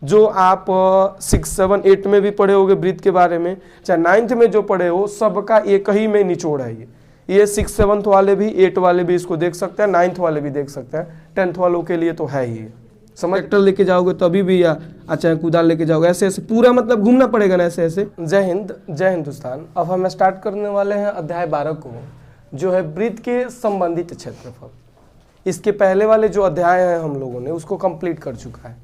जो आप 6, 7, 8 में भी पढ़े होगे वृत्त के बारे में, चाहे 9th में जो पढ़े हो, सबका एक ही में निचोड़ है ये 6, 7 वाले भी, 8 वाले भी इसको देख सकते हैं, 9th वाले भी देख सकते हैं, 10th वालों के लिए तो है ही। समझ ट्रैक्टर लेके जाओगे तो अभी भी, या अच्छा कुदाल लेके जाओगे, ऐसे ऐसे पूरा मतलब घूमना पड़ेगा ना, ऐसे ऐसे। जय हिंद, जय हिंदुस्तान। अब हम स्टार्ट करने वाले हैं अध्याय 12 को, जो है वृत्त के संबंधित क्षेत्रफल। इसके पहले वाले जो अध्याय हैं हम लोगों ने उसको कंप्लीट कर चुका है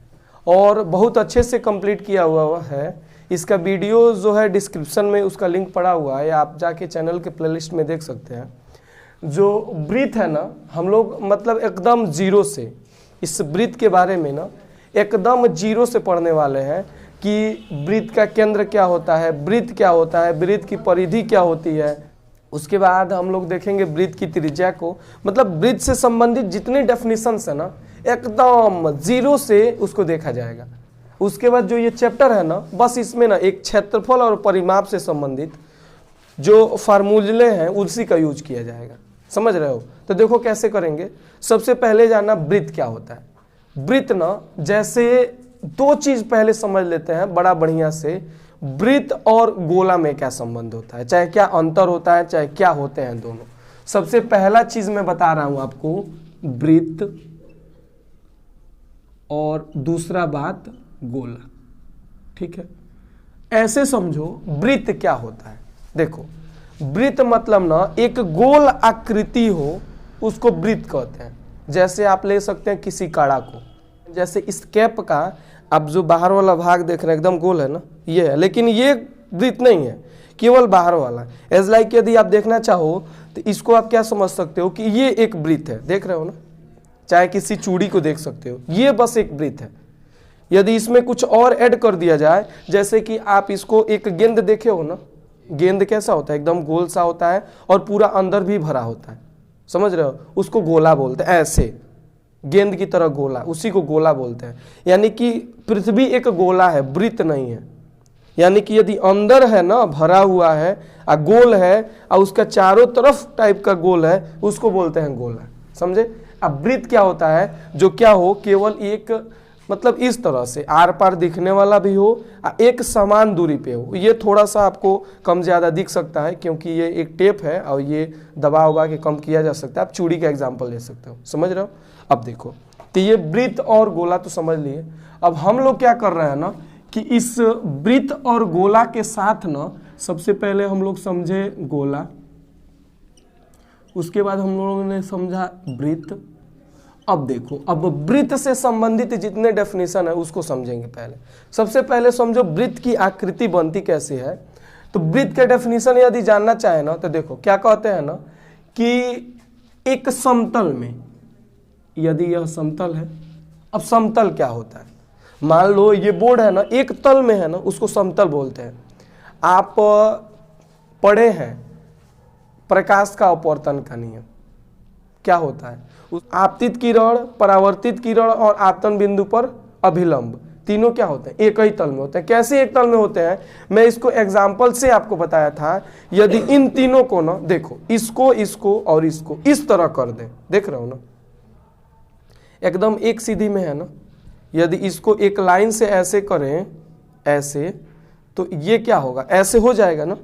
और बहुत अच्छे से कंप्लीट किया हुआ है। इसका वीडियो जो है डिस्क्रिप्शन में उसका लिंक पड़ा हुआ है, या आप जाके चैनल के प्लेलिस्ट में देख सकते हैं। जो वृत्त है ना, हम लोग मतलब एकदम जीरो से इस वृत्त के बारे में ना एकदम जीरो से पढ़ने वाले हैं कि वृत्त का केंद्र क्या होता है, वृत्त क्या होता है, वृत्त की परिधि क्या होती है। उसके बाद हम लोग देखेंगे वृत्त की त्रिज्या को, मतलब वृत्त से संबंधित जितने डेफिनेशंस है ना एकदम जीरो से उसको देखा जाएगा। उसके बाद जो ये चैप्टर है ना, बस इसमें ना एक क्षेत्रफल और परिमाप से संबंधित जो फार्मूले हैं उसी का यूज किया जाएगा। समझ रहे हो? तो देखो कैसे करेंगे। सबसे पहले जानना वृत्त क्या होता है। वृत्त ना, जैसे दो चीज पहले समझ लेते हैं बड़ा बढ़िया से, वृत्त और गोला में क्या संबंध होता है, चाहे क्या अंतर होता है, चाहे क्या होते हैं दोनों। सबसे पहला चीज मैं बता रहा हूं आपको, वृत्त और दूसरा बात गोला। ठीक है, ऐसे समझो वृत्त क्या होता है। देखो वृत्त मतलब ना एक गोल आकृति हो उसको वृत्त कहते हैं। जैसे आप ले सकते हैं किसी कड़ा को, जैसे इस कैप का आप जो बाहर वाला भाग देख रहे हैं एकदम गोल है ना, ये है, लेकिन ये वृत्त नहीं है, केवल बाहर वाला। एज लाइक यदि आप देखना चाहो तो इसको आप क्या समझ सकते हो कि ये एक वृत्त है, देख रहे हो ना, चाहे किसी चूड़ी को देख सकते हो, ये बस एक वृत्त है। यदि इसमें कुछ और ऐड कर दिया जाए, जैसे कि आप इसको एक गेंद देखे हो ना, गेंद कैसा होता है, एकदम गोल सा होता है और पूरा अंदर भी भरा होता है। समझ रहे हो? उसको गोला बोलते हैं, ऐसे गेंद की तरह गोला, उसी को गोला बोलते हैं। यानी कि पृथ्वी एक गोला है, वृत्त नहीं है। यानी कि यदि अंदर है ना भरा हुआ है और गोल है और उसका चारों तरफ टाइप का गोल है, उसको बोलते हैं गोला। समझे? अब वृत्त क्या होता है, जो क्या हो, केवल एक मतलब इस तरह से आर पार दिखने वाला भी हो, एक समान दूरी पे हो। ये थोड़ा सा आपको कम ज़्यादा दिख सकता है क्योंकि ये एक टेप है और ये दबा उबा के कम किया जा सकता है। आप चूड़ी का एग्जांपल ले सकते हो। समझ रहे हो? अब देखो, तो ये वृत्त और गोला तो समझ लिए। अब हम लोग क्या कर रहे हैं ना कि इस वृत्त और गोला के साथ ना सबसे पहले हम लोग समझे गोला, उसके बाद हम लोगों ने समझा वृत्त। अब देखो, अब वृत्त से संबंधित जितने डेफिनेशन है उसको समझेंगे। पहले सबसे पहले समझो वृत्त की आकृति बनती कैसे है। तो वृत्त के डेफिनेशन यदि जानना चाहे ना तो देखो क्या कहते हैं ना कि एक समतल में, यदि यह समतल है, अब समतल क्या होता है, मान लो ये बोर्ड है ना, एक तल में है ना, उसको समतल बोलते हैं। आप पढ़े हैं प्रकाश का अपवर्तन का नियम, क्या होता है, आपतित किरण, परावर्तित किरण और आपतन बिंदु पर अभिलंब, तीनों क्या होते हैं, एक ही तल में होते हैं। कैसे एक तल में होते हैं, मैं इसको एग्जाम्पल से आपको बताया था। यदि इन तीनों को ना देखो, इसको, इसको और इसको इस तरह कर दें, देख रहे हो ना, एकदम एक सीधी में है ना। यदि इसको एक लाइन से ऐसे करें, ऐसे, तो ये क्या होगा, ऐसे हो जाएगा ना।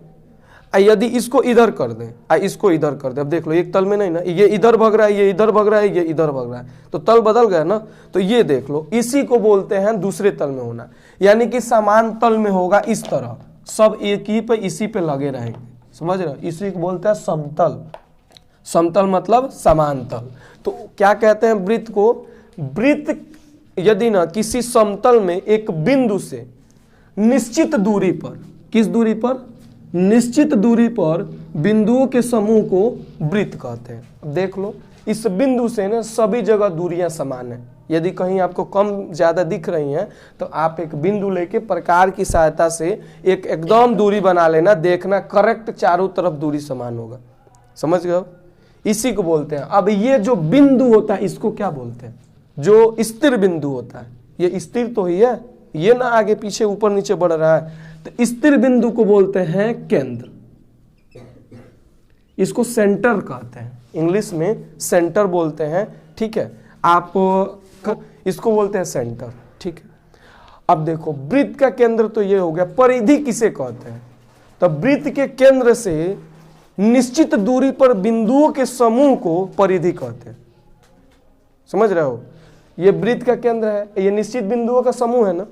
यदि इसको इधर कर दें, इसको इधर कर दें, अब देख लो एक तल में नहीं ना, ये इधर भग रहा है, ये इधर भग रहा है, ये इधर भग रहा है, तो तल बदल गया ना। तो ये देख लो, इसी को बोलते हैं दूसरे तल में होना। यानी कि समान तल में होगा इस तरह, सब एक ही पे इसी पे लगे रहेंगे। समझ रहे हो? इसी को बोलते हैं समतल। समतल मतलब समान तल। तो क्या कहते हैं वृत्त को, वृत्त यदि ना किसी समतल में एक बिंदु से निश्चित दूरी पर, किस दूरी पर, निश्चित दूरी पर बिंदुओं के समूह को वृत्त कहते हैं। अब देख लो, इस बिंदु से ना सभी जगह दूरियां समान है। यदि कहीं आपको कम ज्यादा दिख रही हैं तो आप एक बिंदु लेके प्रकार की सहायता से एक एकदम दूरी बना लेना, देखना करेक्ट चारों तरफ दूरी समान होगा। समझ गए? इसी को बोलते हैं। अब ये जो बिंदु होता है इसको क्या बोलते हैं, जो स्थिर बिंदु होता है, ये स्थिर तो ही है, ये ना आगे पीछे ऊपर नीचे बढ़ रहा है, तो स्थिर बिंदु को बोलते हैं केंद्र। इसको सेंटर कहते हैं, इंग्लिश में सेंटर बोलते हैं। ठीक है, आप इसको बोलते हैं सेंटर। ठीक है, अब देखो वृत्त का केंद्र तो ये हो गया, परिधि किसे कहते हैं? तो वृत्त के केंद्र से निश्चित दूरी पर बिंदुओं के समूह को परिधि कहते हैं। समझ रहे हो? ये वृत्त का केंद्र है, ये निश्चित बिंदुओं का समूह है ना,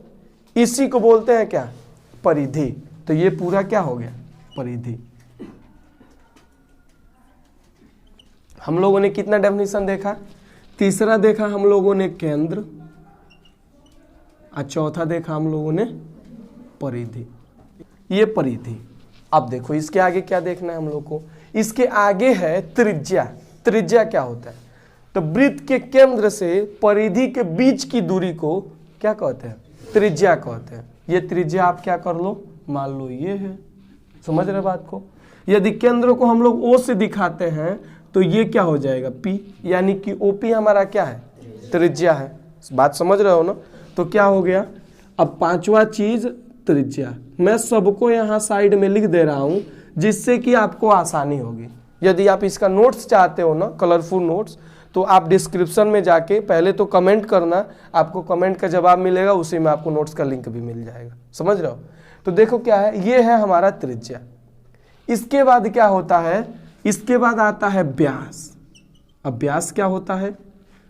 इसी को बोलते हैं क्या? परिधि। तो ये पूरा क्या हो गया? परिधि। हम लोगों ने कितना डेफिनेशन देखा? तीसरा देखा हम लोगों ने केंद्र, और चौथा देखा हम लोगों ने परिधि। ये परिधि। अब देखो इसके आगे क्या देखना है हम लोग को? इसके आगे है त्रिज्या। त्रिज्या क्या होता है? तो वृत्त के केंद्र से परिधि के बीच की दूरी को क्या कहते हैं? त्रिज्या कहते हैं। ये त्रिज्या आप क्या कर लो, मान लो ये है। समझ रहे बात को? यदि केंद्र को हम लोग ओ से दिखाते हैं तो ये क्या हो जाएगा? पी, यानी कि ओपी हमारा क्या है? त्रिज्या है। बात समझ रहे हो ना? तो क्या हो गया? अब पांचवा चीज त्रिज्या। मैं सबको यहाँ साइड में लिख दे रहा हूं जिससे कि आपको आसानी होगी। यदि आप इसका नोट्स चाहते हो ना, कलरफुल नोट्स, तो आप डिस्क्रिप्शन में जाके पहले तो कमेंट करना, आपको कमेंट का जवाब मिलेगा, उसी में आपको नोट्स का लिंक भी मिल जाएगा। समझ रहे हो? तो देखो क्या है, ये है हमारा त्रिज्या। इसके बाद क्या होता है? इसके बाद आता है व्यास। अब व्यास क्या होता है?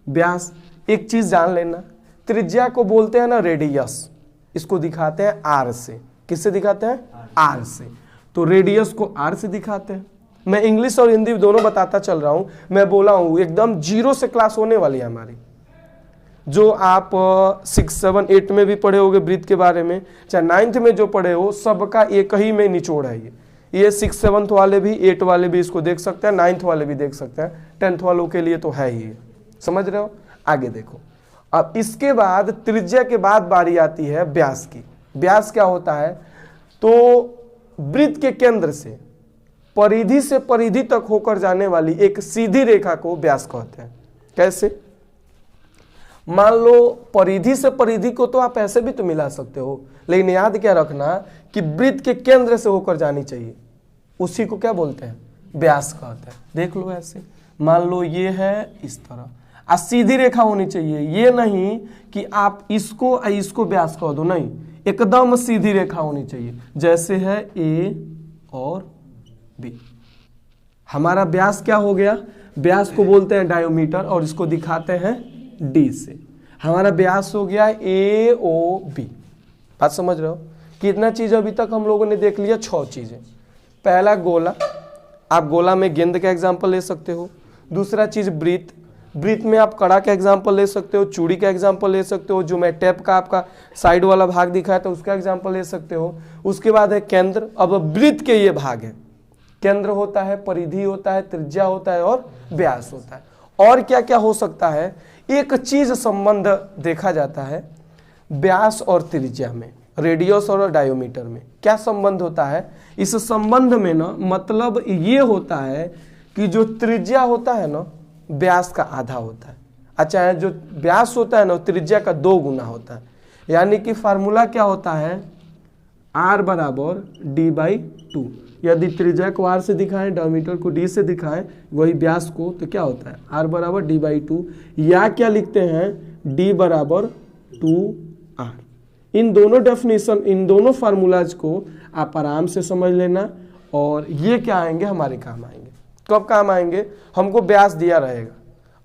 व्यास, एक चीज जान लेना, त्रिज्या को बोलते हैं ना रेडियस, इसको दिखाते हैं आर से। किससे दिखाते हैं? आर से। तो रेडियस को आर से दिखाते हैं। मैं इंग्लिश और हिंदी दोनों बताता चल रहा हूं। मैं बोला हूं एकदम 0 से क्लास होने वाली है हमारी, जो आप 6, 7, 8 में भी पढ़े होगे वृत्त के बारे में, चाहे 9th में जो पढ़े हो, सबका एक ही में निचोड़ है। ये 6, 7 वाले भी, 8 वाले भी इसको देख सकते हैं, 9th वाले भी देख सकते हैं, 10th वालों के लिए तो है ही। समझ रहे हो? आगे देखो। अब इसके बाद त्रिज्या के बाद बारी आती है व्यास की। व्यास क्या होता है? तो वृत्त के केंद्र से परिधि से परिधि तक होकर जाने वाली एक सीधी रेखा को व्यास कहते हैं। कैसे? मान लो परिधि से परिधि को तो आप ऐसे भी तो मिला सकते हो, लेकिन याद क्या रखना कि वृत्त के केंद्र से होकर जानी चाहिए, उसी को क्या बोलते हैं? व्यास कहते हैं। देख लो ऐसे, मान लो ये है इस तरह, और सीधी रेखा होनी चाहिए। ये नहीं कि आप इसको व्यास कह दो, नहीं, एकदम सीधी रेखा होनी चाहिए। जैसे है ए और बी। हमारा व्यास क्या हो गया? व्यास को बोलते हैं डायोमीटर, और इसको दिखाते हैं डी से। हमारा व्यास हो गया ए ओ बी। बात समझ रहे हो? कितना चीज अभी तक हम लोगों ने देख लिया? 6 चीजें। पहला गोला, आप गोला में गेंद का एग्जाम्पल ले सकते हो। दूसरा चीज वृत्त, वृत्त में आप कड़ा का एग्जाम्पल ले सकते हो, चूड़ी का एग्जाम्पल ले सकते हो, जो मैं टेप का आपका साइड वाला भाग दिखाया था उसका एग्जाम्पल ले सकते हो। उसके बाद है केंद्र। अब वृत्त के ये भाग है, केंद्र होता है, परिधि होता है, त्रिज्या होता है और व्यास होता है। और क्या क्या हो सकता है? एक चीज संबंध देखा जाता है व्यास और त्रिज्या में, रेडियस और डायोमीटर में। क्या संबंध होता है? इस संबंध में ना मतलब ये होता है कि जो त्रिज्या होता है ना, व्यास का आधा होता है। अच्छा है, जो व्यास होता है ना, त्रिज्या का 2 गुना होता है। यानी कि फार्मूला क्या होता है? R बराबर d/2। यदि त्रिज्या को R से दिखाएं, डायमीटर को D से दिखाएं, वही व्यास को, तो क्या होता है? R बराबर d/2, या क्या लिखते हैं? D बराबर 2R। इन दोनों डेफिनेशन, इन दोनों फार्मूलाज को आप आराम से समझ लेना, और ये क्या आएंगे? हमारे काम आएंगे। कब काम आएंगे? हमको व्यास दिया रहेगा।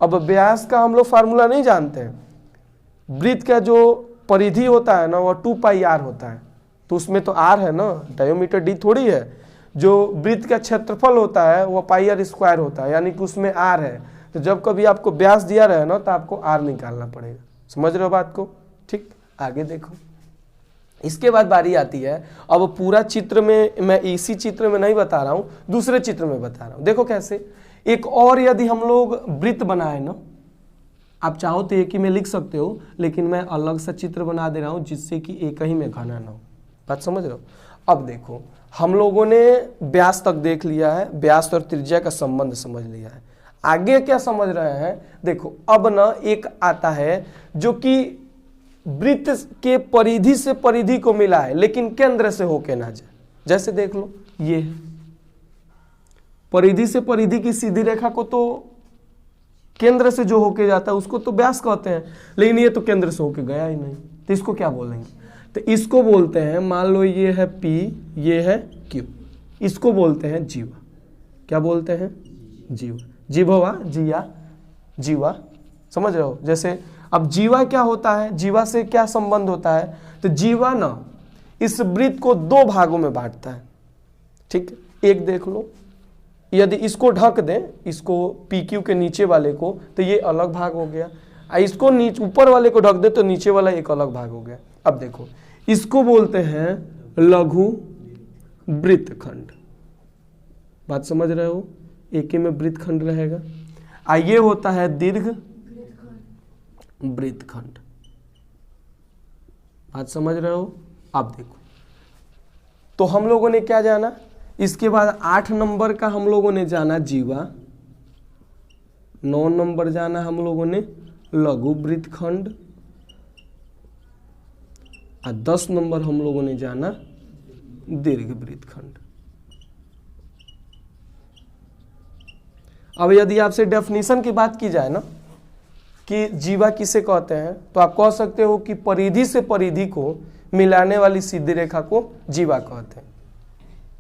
अब व्यास का हम लोग फार्मूला नहीं जानते हैं। वृत्त का जो परिधि होता है ना, वो 2πr होता है, तो उसमें तो r है ना, डायोमीटर d थोड़ी है। जो वृत्त का क्षेत्रफल होता है वो πr² होता है, यानी कि उसमें r है। तो जब कभी आपको व्यास दिया रहे ना, तो आपको r निकालना पड़ेगा। समझ रहे हो बात को? ठीक, आगे देखो। इसके बाद बारी आती है, अब पूरा चित्र में मैं इसी चित्र में नहीं बता रहा हूं, दूसरे चित्र में बता रहा हूं। देखो कैसे। एक और यदि हम लोग वृत्त बनाए ना, आप चाहो तो एक ही में लिख सकते हो, लेकिन मैं अलग सा चित्र बना दे रहा हूं जिससे कि एक ही में घना ना हो। बात समझ रहे हो? अब देखो, हम लोगों ने व्यास तक देख लिया है, व्यास और त्रिज्या का संबंध समझ लिया है। आगे क्या समझ रहे हैं? देखो, अब ना एक आता है जो कि वृत्त के परिधि से परिधि को मिला है, लेकिन केंद्र से होके ना जाए। जैसे देख लो, ये है परिधि से परिधि की सीधी रेखा को तो केंद्र से जो होके जाता है उसको तो व्यास कहते हैं, लेकिन ये तो केंद्र से होके गया ही नहीं, तो इसको क्या बोलेंगे? तो इसको बोलते हैं, मान लो ये है P, ये है Q, इसको बोलते हैं जीवा। क्या बोलते हैं? जीवा। जिभवा, जिया, जीवा, समझ रहे हो? जैसे अब जीवा क्या होता है, जीवा से क्या संबंध होता है? तो जीवा ना इस वृत्त को दो भागों में बांटता है, ठीक है। एक देख लो, यदि इसको ढक दें, इसको PQ के नीचे वाले को, तो ये अलग भाग हो गया। इसको नीचे ऊपर वाले को ढक दे तो नीचे वाला एक अलग भाग हो गया। अब देखो, इसको बोलते हैं लघु वृत्तखंड। बात समझ रहे हो? एक ही में वृत्तखंड रहेगा। ये होता है दीर्घ वृत्तखंड। बात समझ रहे हो? अब देखो, तो हम लोगों ने क्या जाना? इसके बाद 8 नंबर का हम लोगों ने जाना जीवा, 9 नंबर जाना हम लोगों ने लघु वृत्तखंड, और 10 नंबर हम लोगों ने जाना दीर्घ वृत्तखंड। अब यदि आपसे डेफिनेशन की बात की जाए ना कि जीवा किसे कहते हैं, तो आप कह सकते हो कि परिधि से परिधि को मिलाने वाली सीधी रेखा को जीवा कहते हैं।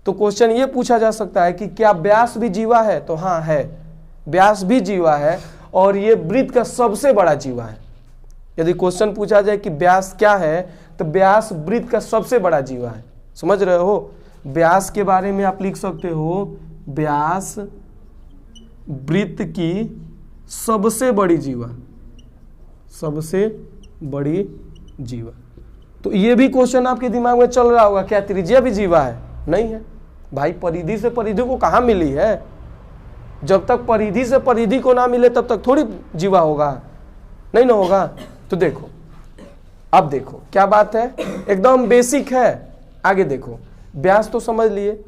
तो क्वेश्चन ये पूछा जा सकता है कि क्या व्यास भी जीवा है? तो हाँ है, व्यास भी जीवा है और ये वृत्त का सबसे बड़ा जीवा है। यदि क्वेश्चन पूछा जाए कि व्यास क्या है, तो व्यास वृत्त का सबसे बड़ा जीवा है। समझ रहे हो? व्यास के बारे में आप लिख सकते हो, व्यास वृत्त की सबसे बड़ी जीवा, सबसे बड़ी जीवा। तो ये भी क्वेश्चन आपके दिमाग में चल रहा होगा, क्या त्रिज्या भी जीवा है? नहीं है भाई, परिधि से परिधि को कहाँ मिली है? जब तक परिधि से परिधि को ना मिले तब तक थोड़ी जीवा होगा, नहीं ना होगा। तो देखो, अब देखो क्या बात है, एकदम बेसिक है। आगे देखो, व्यास तो समझ लिए,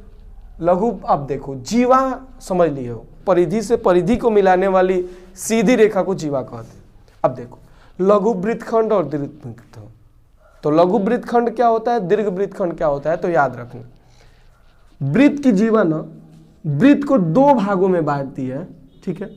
लघु, अब देखो जीवा समझ लिए हो, परिधि से परिधि को मिलाने वाली सीधी रेखा को जीवा कहते हैं। अब देखो, लघु वृत्तखंड और दीर्घ वृत्तखंड। तो लघु वृत्तखंड क्या होता है, दीर्घ वृत्तखंड क्या होता है? तो याद रखना, वृत्त की जीवा ना वृत्त को दो भागों में बांटती है, ठीक है।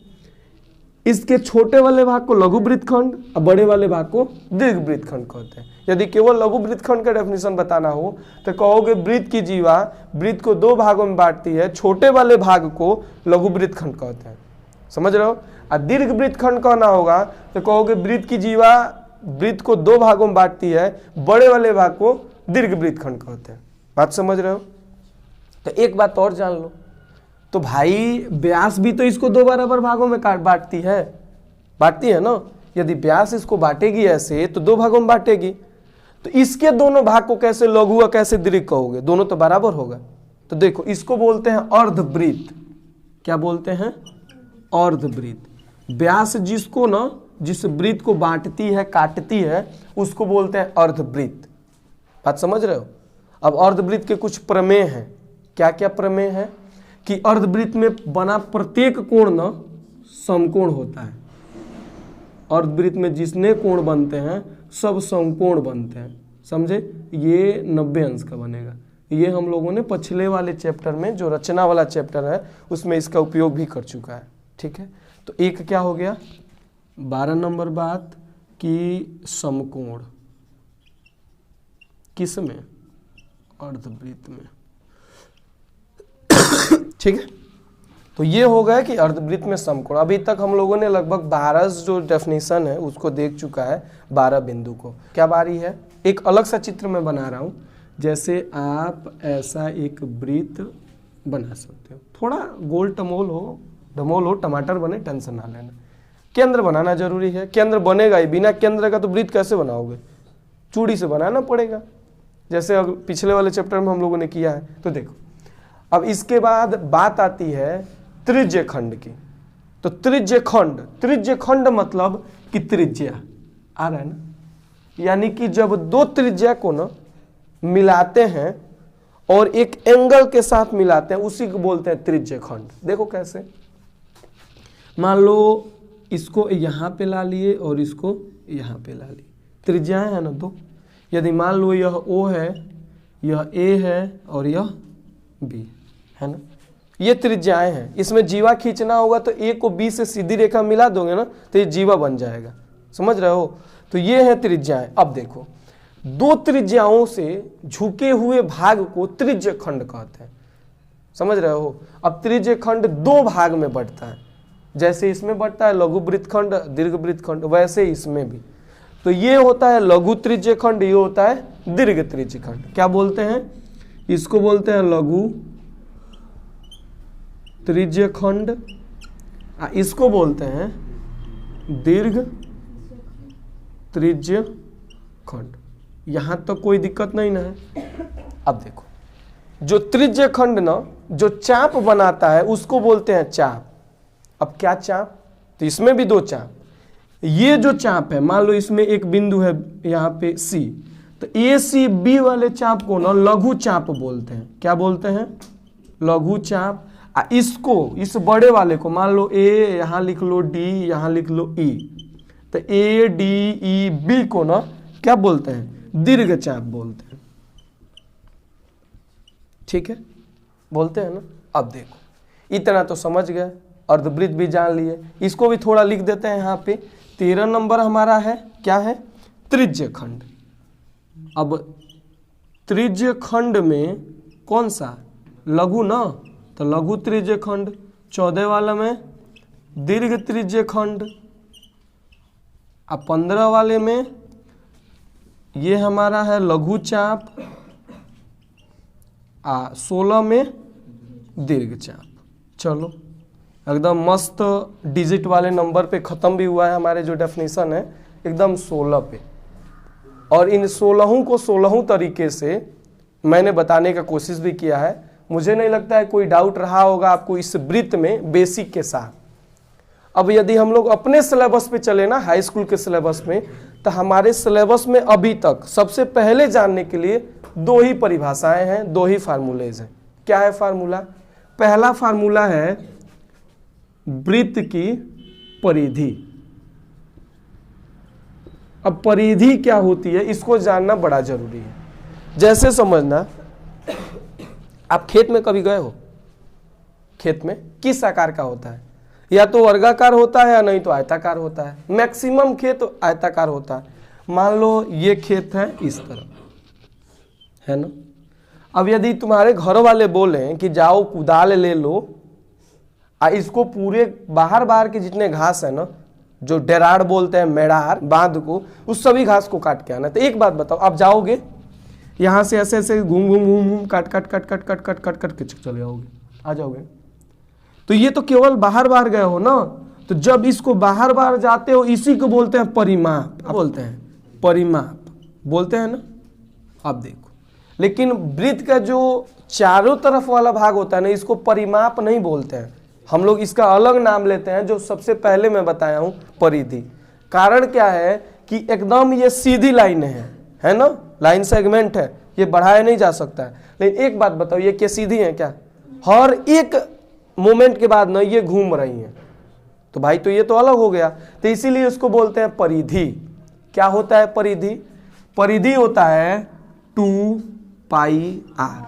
इसके छोटे वाले भाग को लघु वृत्तखंड और बड़े वाले भाग को दीर्घ वृत्तखंड कहते हैं। यदि केवल लघु वृत्तखंड का डेफिनेशन बताना हो तो कहोगे वृत्त की जीवा वृत्त को दो भागों में बांटती है, छोटे वाले भाग को लघु वृत्तखंड कहते हैं। समझ रहे हो? और दीर्घ वृत्तखंड कहना होगा तो कहोगे वृत्त की जीवा वृत्त को दो भागों में बांटती है, बड़े वाले भाग को दीर्घ वृत्तखंड कहते हैं। बात समझ रहे हो? तो एक बात और जान लो, तो भाई व्यास भी तो इसको दो बराबर भागों में बांटती है ना। यदि व्यास इसको बांटेगी ऐसे तो दो भागों में बांटेगी, तो इसके दोनों भाग को कैसे लघु और कैसे दीर्घ कहोगे? दोनों तो बराबर होगा। तो देखो, इसको बोलते हैं अर्धवृत्त। क्या बोलते हैं? अर्धवृत्त। व्यास जिसको ना जिस वृत्त को बांटती है, काटती है, उसको बोलते हैं अर्धवृत्त। बात समझ रहे हो? अब अर्धवृत्त के कुछ प्रमेय हैं। क्या क्या प्रमेय है? कि अर्धवृत्त में बना प्रत्येक कोण न समकोण होता है। अर्धवृत्त में जितने कोण बनते हैं सब समकोण बनते हैं, समझे? ये 90 अंश का बनेगा। ये हम लोगों ने पिछले वाले चैप्टर में, जो रचना वाला चैप्टर है, उसमें इसका उपयोग भी कर चुका है, ठीक है। तो एक क्या हो गया, 12 नंबर बात कि समकोण किस में? अर्धवृत्त में, ठीक है। तो ये हो गया कि अर्धवृत्त में समकोण। अभी तक हम लोगों ने लगभग 12 जो डेफिनेशन है उसको देख चुका है, 12 बिंदु को। क्या बारी है? एक अलग सा चित्र मैं बना रहा हूँ। जैसे आप ऐसा एक वृत्त बना सकते हो, थोड़ा गोल टमोल हो, टमाटर बने, टेंशन ना लेना। केंद्र बनाना जरूरी है, केंद्र बनेगा ही, बिना केंद्र का तो वृत्त कैसे बनाओगे? चूड़ी से बनाना पड़ेगा, जैसे पिछले वाले चैप्टर में हम लोगों ने किया है। तो देखो, अब इसके बाद बात आती है त्रिज्य खंड की। तो त्रिज्य खंड मतलब कि त्रिज्या आ रहा है ना, यानी कि जब दो त्रिज्या को ना मिलाते हैं और एक एंगल के साथ मिलाते हैं, उसी को बोलते हैं त्रिज्य खंड। देखो कैसे, मान लो इसको यहाँ पे ला लिए और इसको यहाँ पे ला लिए, त्रिज्याएं है ना दो। यदि मान लो यह O है, यह A है और यह B है ना, ये त्रिज्याएं हैं। इसमें जीवा खींचना होगा तो A को B से सीधी रेखा मिला दोगे ना तो ये जीवा बन जाएगा। समझ रहे हो? तो ये है त्रिज्याएं। अब देखो, दो त्रिज्याओं से झुके हुए भाग को त्रिज्य खंड कहते हैं। समझ रहे हो? अब त्रिज्य खंड दो भाग में बढ़ता है, जैसे इसमें बढ़ता है लघु वृत्तखंड, दीर्घ वृत्तखंड, वैसे इसमें भी। तो ये होता है लघु त्रिज्य खंड, ये होता है दीर्घ त्रिज्य खंड। क्या बोलते हैं? इसको बोलते हैं लघु त्रिज्य खंड, इसको बोलते हैं दीर्घ त्रिज्य खंड। यहां तक कोई दिक्कत नहीं ना है? अब देखो, जो त्रिज्य खंड ना जो चाप बनाता है उसको बोलते हैं चाप। अब क्या चाप? तो इसमें भी दो चाप। ये जो चाप है, मान लो इसमें एक बिंदु है यहाँ पे C, तो ACB वाले चाप को ना लघु चाप बोलते हैं। क्या बोलते हैं? लघु चाप। इसको, इस बड़े वाले को मान लो A, यहाँ लिख लो D, यहाँ लिख लो E, तो ADEB को ना क्या बोलते हैं? दीर्घ चाप बोलते हैं। ठीक है, बोलते हैं ना। अब देखो, इतना तो समझ गए, अर्धवृत्त भी जान लिए। इसको भी थोड़ा लिख देते हैं यहाँ पे। 13 नंबर हमारा है, क्या है? त्रिज्य खंड। अब त्रिज्य खंड में कौन सा? लघु ना, तो लघु त्रिज्य खंड। 14 वाला में दीर्घ त्रिज्य खंड। अब 15 वाले में ये हमारा है लघु चाप, 16 में दीर्घ चाप। चलो, एकदम मस्त डिजिट वाले नंबर पे ख़त्म भी हुआ है हमारे जो डेफिनेशन है, एकदम 16 पे। और इन 16 को 16 तरीके से मैंने बताने का कोशिश भी किया है। मुझे नहीं लगता है कोई डाउट रहा होगा आपको इस वृत्त में बेसिक के साथ। अब यदि हम लोग अपने सिलेबस पे चले ना, हाई स्कूल के सिलेबस में, तो हमारे सिलेबस में अभी तक सबसे पहले जानने के लिए दो ही परिभाषाएं हैं, दो ही फार्मूलेज हैं। क्या है फार्मूला? पहला फार्मूला है वृत्त की परिधि। अब परिधि क्या होती है इसको जानना बड़ा जरूरी है। जैसे समझना, आप खेत में कभी गए हो? खेत में किस आकार का होता है? या तो वर्गाकार होता है या नहीं तो आयताकार होता है। मैक्सिमम खेत आयताकार होता है। मान लो ये खेत है इस तरह, है ना। अब यदि तुम्हारे घर वाले बोलें कि जाओ कुदाल ले लो, इसको पूरे बाहर के जितने घास है ना, जो डेराड़ बोलते हैं, मेड़ार बांध को, उस सभी घास को काट के आना। तो एक बात बताओ, आप जाओगे यहाँ से ऐसे ऐसे घूम घूम घूम घूम काट के चले जाओगे, आ जाओगे। तो ये तो केवल बाहर गए हो ना। तो जब इसको बाहर जाते हो, इसी को बोलते हैं परिमाप। बोलते हैं परिमाप, बोलते हैं ना। अब देखो, लेकिन वृत्त का जो चारों तरफ वाला भाग होता है ना, इसको परिमाप नहीं बोलते हैं। हम लोग इसका अलग नाम लेते हैं, जो सबसे पहले मैं बताया हूं, परिधि। कारण क्या है कि एकदम ये सीधी लाइन है ना, लाइन सेगमेंट है, ये बढ़ाया नहीं जा सकता है। लेकिन एक बात बताओ, ये क्या सीधी है क्या? हर एक मोमेंट के बाद ना ये घूम रही हैं, तो भाई तो ये तो अलग हो गया। तो इसीलिए इसको बोलते हैं परिधि। क्या होता है परिधि? परिधि होता है 2πr।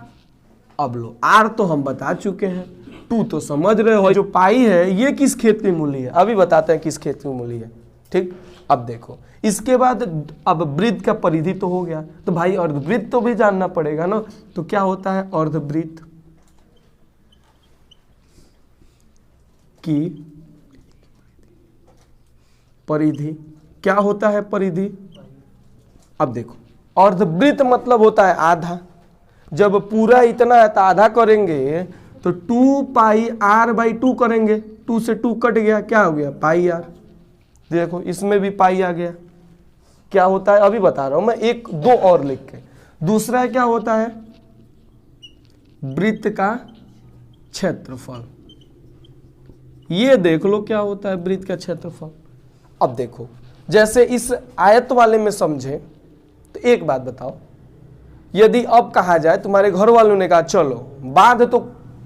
अब लो, r तो हम बता चुके हैं, 2 तो समझ रहे हो। जो पाई है ये किस खेत की मूली है, अभी बताते हैं किस खेत की मूली है। ठीक, अब देखो, इसके बाद अब वृत्त का परिधि तो हो गया, तो भाई अर्धवृत्त तो भी जानना पड़ेगा ना। तो क्या होता है अर्धवृत्त की परिधि? क्या होता है परिधि? अब देखो, अर्धवृत्त मतलब होता है आधा। जब पूरा इतना है तो आधा करेंगे तो 2πr/2 करेंगे। 2 से 2 कट गया, क्या हो गया? πr। देखो इसमें भी पाई आ गया। क्या होता है अभी बता रहा हूं मैं, एक दो और लिख के। दूसरा है क्या होता है? वृत्त का क्षेत्रफल। ये देख लो क्या होता है वृत्त का क्षेत्रफल। अब देखो, जैसे इस आयत वाले में समझे तो एक बात बताओ, यदि अब कहा जाए, तुम्हारे घर वालों ने कहा चलो बांध तो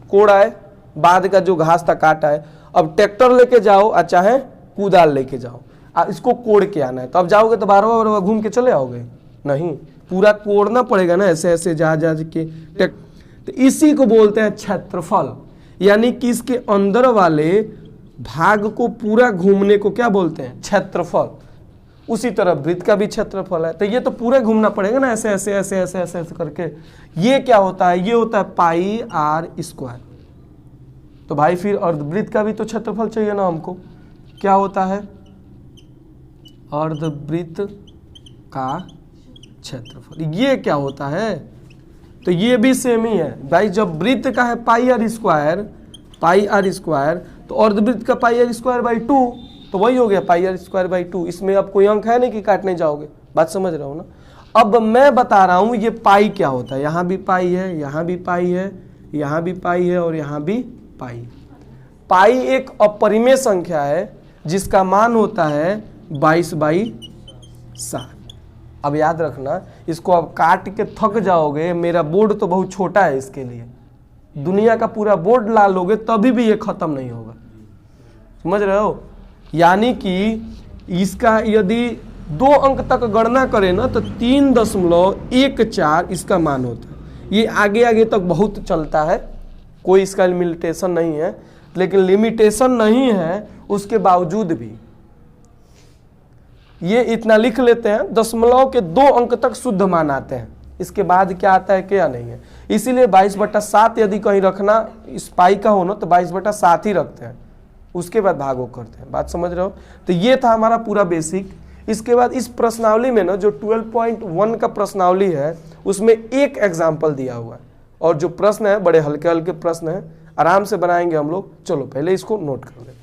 कोड़ा है, बांध का जो घास था काटा है, अब ट्रैक्टर लेके जाओ और चाहे कुदाल लेके जाओ, इसको कोड़ के आना है। तो अब जाओगे तो बारवा घूम के चले आओगे? नहीं, पूरा कोड़ना पड़ेगा ना, ऐसे ऐसे जा के। तो इसी को बोलते हैं क्षेत्रफल। यानी कि इसके अंदर वाले भाग को पूरा घूमने को क्या बोलते हैं? क्षेत्रफल। उसी तरह वृत्त का भी क्षेत्रफल है। तो ये तो पूरे घूमना पड़ेगा ना, ऐसे ऐसे ऐसे ऐसे ऐसे ऐसे करके। ये क्या होता है, ये होता है पाई आर स्क्वायर। तो भाई फिर अर्धवृत्त का भी तो क्षेत्रफल चाहिए ना हमको, क्या होता है अर्धवृत्त का क्षेत्रफल, ये क्या होता है, तो ये भी सेम ही है भाई। जब वृत्त का है पाई आर स्क्वायर, तो अर्धवृत्त का पाई आर स्क्वायर बाई 2, तो वही हो गया पाई आर स्क्वायर बाई 2। इसमें अब कोई अंक है नहीं कि काटने जाओगे, बात समझ रहे हो ना। अब मैं बता रहा हूं ये पाई क्या होता है, यहाँ भी पाई है, यहाँ भी पाई है, यहाँ भी पाई है और यहाँ भी पाई। पाई एक अपरिमेय संख्या है जिसका मान होता है 22/7। अब याद रखना, इसको अब काट के थक जाओगे, मेरा बोर्ड तो बहुत छोटा है इसके लिए, दुनिया का पूरा बोर्ड ला लोगे तभी भी ये खत्म नहीं होगा, समझ रहे हो। यानी कि इसका यदि 2 अंक तक गणना करें ना तो 3.14 इसका मान होता है। ये आगे आगे तक बहुत चलता है, कोई इसका लिमिटेशन नहीं है, लेकिन लिमिटेशन नहीं है उसके बावजूद भी ये इतना लिख लेते हैं, दशमलव के 2 अंक तक शुद्ध मान आते हैं, इसके बाद क्या आता है क्या नहीं है। इसीलिए 22/7 यदि कहीं रखना इस पाई का हो ना तो 22/7 ही रखते हैं, उसके बाद भागो करते हैं, बात समझ रहे हो। तो ये था हमारा पूरा बेसिक। इसके बाद इस प्रश्नावली में ना जो 12.1 का प्रश्नावली है उसमें एक एग्जाम्पल दिया हुआ है, और जो प्रश्न है बड़े हल्के हल्के प्रश्न है, आराम से बनाएंगे हम लोग। चलो पहले इसको नोट कर लेते हैं।